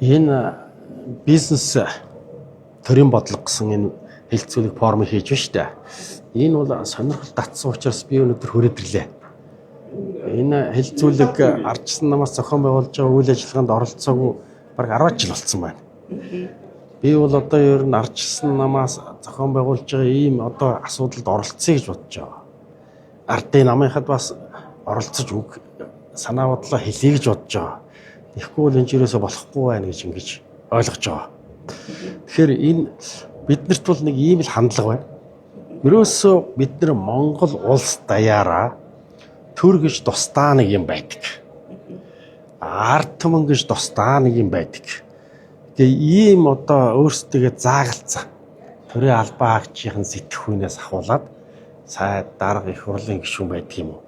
Энэ бизнес төрийн бодлого гэсэн энэ хэлцүүлэг форм хийж байна шүү дээ. Энэ бол сонирхол татсан учраас би өнөөдөр хүрээд ирлээ. Энэ хэлцүүлэг ардчсан намаас зохион байгуулж байгаа үйл ажиллагаанд оролцоогүй бараг 10 жил болсон байна. Би бол одоо ер нь ардчсан намаас зохион байгуулж байгаа ийм одоо асуудалд оролцъё гэж бодож байгаа. Ардын намынхад бас оролцож үг санаа бодлоо хэлье гэж бодож байгаа. Тэгэхгүй бол энэ юусоо болохгүй байна гэж ингэж ойлгож байгаа. Тэгэхээр энэ биднэрт бол нэг ийм л хандлага байна. Ерөөсөө бид нар Монгол улс даяараа төр гэж тусдаа нэг юм байдаг. Ард түмэн гэж тусдаа нэг юм байдаг. Тэгээ ийм одоо өөрсдөө заагалцсан төрийн албаа агчийн сэтгхүүнээс ахуулаад сайд дарга их хурлын гишүүн байдаг юм уу?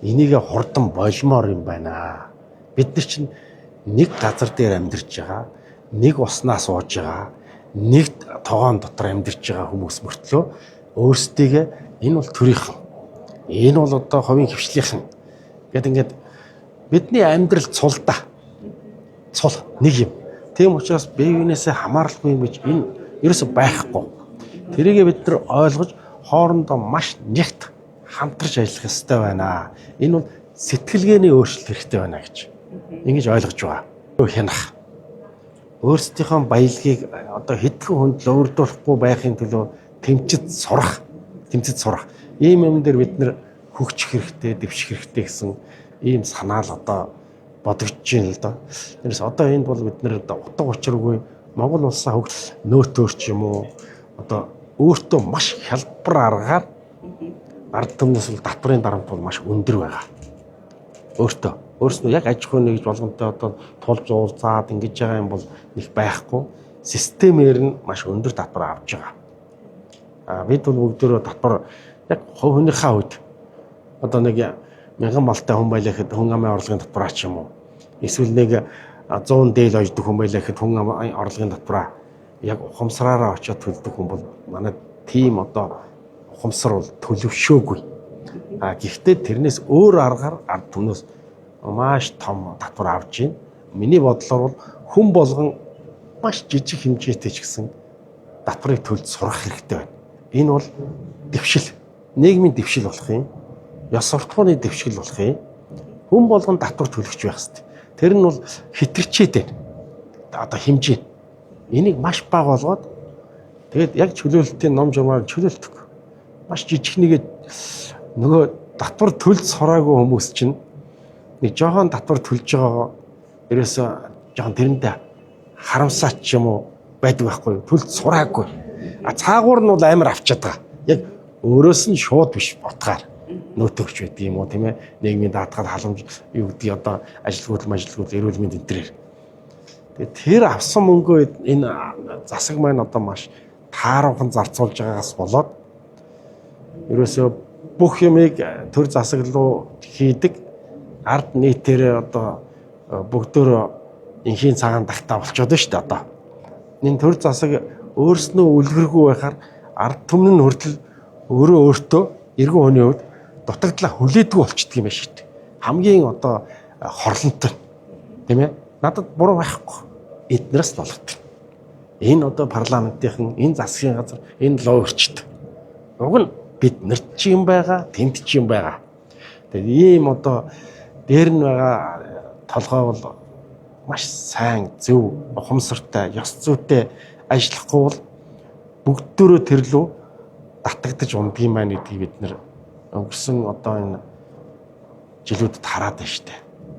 Энийг хурдан болмоор юм байна. Бид нар чинь нэг газар дээр амьдарч байгаа, нэг уснаа сууж байгаа, нэг тоогоон дотор амьдарч байгаа хүмүүс мөртлөө өөрсдийгөө энэ бол төрийнхэн. Энэ бол одоо хувийн хвшлийнхэн гэд ингээд бидний амьдрал цулдаа. Цул нэг юм. Тийм учраас биеийнхээ хамааралгүй юм гэж энэ ерөөсөй байхгүй. Тэрийгээ бид нар ойлгож хоорондоо маш нэгт хамтарч ажиллах ёстой байна. Энэ бол сэтгэлгээний өөрчлөлт хэрэгтэй байна гэж ингэж ойлгож байгаа. Хянах. Өөрсдийнхөө баялагийг одоо хэдхэн хүнд өөрдөрөхгүй байхын төлөө тэмцэж сурах. Ийм юм дээр бид нэр хөгжих хэрэгтэй, дэвших хэрэгтэй гэсэн ийм санаа л одоо бодогдож байна л да. Тэрс одоо энд бол бид нэр утга учиргүй Монгол улсаа хөгжил нөөтөөрч юм уу? Одоо өөртөө маш хялбар аргаар ард түмнээс бол татврын дарамт бол маш өндөр байгаа. Өөрснөө яг аж ахуйн нэгж болгонтой одоо тулж уулзаад ингэж байгаа юм бол их байхгүй. Системээр нь маш өндөр татвар авч байгаа. Бид бол бүгдөө татвар яг хувь хүнийхээ хувьд одоо нэг 1000 малтай хүн байлаа гэхэд хүн амын орлогын татвараа ч юм уу. Эсвэл нэг 100 дээл ойждаг хүн байлаа гэхэд хүн амын орлогын татвараа яг ухамсараараа очиод төлдөг хүн бол манай тим одоо ухамсар бол төлөвшөөгүй. Гэхдээ тэрнээс өөр аргаар ард түмнээс маш том татвар авч байна. Миний бодлоор бол хүн болгон маш жижиг хэмжээтэй ч гэсэн татварыг төлж сурах хэрэгтэй байна. Энэ бол дэвшил, нийгмийн дэвшил болох юм. Ёс суртахууны дэвшил болох юм. Хүн болгон татвар төлөгч байх хэрэгтэй. Тэр нь бол хэтэрчээд байна. Одоо хэмжээ. Энийг маш бага болгоод тэгээд яг чөлөөлөлтийн ном журмаар чөлөөлтөг. Маш жижиг нэгэ нөгөө татвар төлж сураагүй хүмүүс чинь нэг жоохон татвар төлж байгаа ерөөсөө жоохон тэрэндээ харамсаач юм уу байдаг байхгүй юу? Төлж сураагүй. Цаагуур нь бол амар авчиад байгаа. Яг өөрөөс нь шууд биш утгаар нөөтөгч байдаг юм уу тийм ээ? Нийгмийн даатгал халамж юу гэдэг одоо ажилгүйдэл эрүүл мэнд энэ төрээр. Тэгээд тэр авсан мөнгөө энэ засаг маань одоо маш тааруухан зарцуулж байгаагаас болоод ерөөсөө бүх юмыг төр засаг руу хийдэг ард нийтээр одоо бүгдөө инхийн цагаан тагтаа болчиход шүү дээ одоо. Энэ төр засаг өөрснөө үлгэргүй байхаар ард түмэн нь хүртэл өөртөө эргэн хүний хувьд дутагдлаа хүлээдгүй болчихдөг юм байна шүү дээ. Хамгийн одоо хорлонтой тийм ээ. Надад буруу байхгүй. Эднээс болгодог. Энэ одоо парламентын энэ засгийн газар энэ лоо өрчдөг. Уг нь бид нарт ч юм байгаа, тэнд ч юм байгаа. Тэгээд ийм одоо дээр нь байгаа толгой бол маш сайн, зөв, ухамсартай, ёс зүйтэй ажиллахгүй бол бүгдөө тэр лөө татагдаж ундгийн байна гэдгийг бид нэр өнгөрсөн одоо энэ жилүүдэд хараад байна шүү дээ.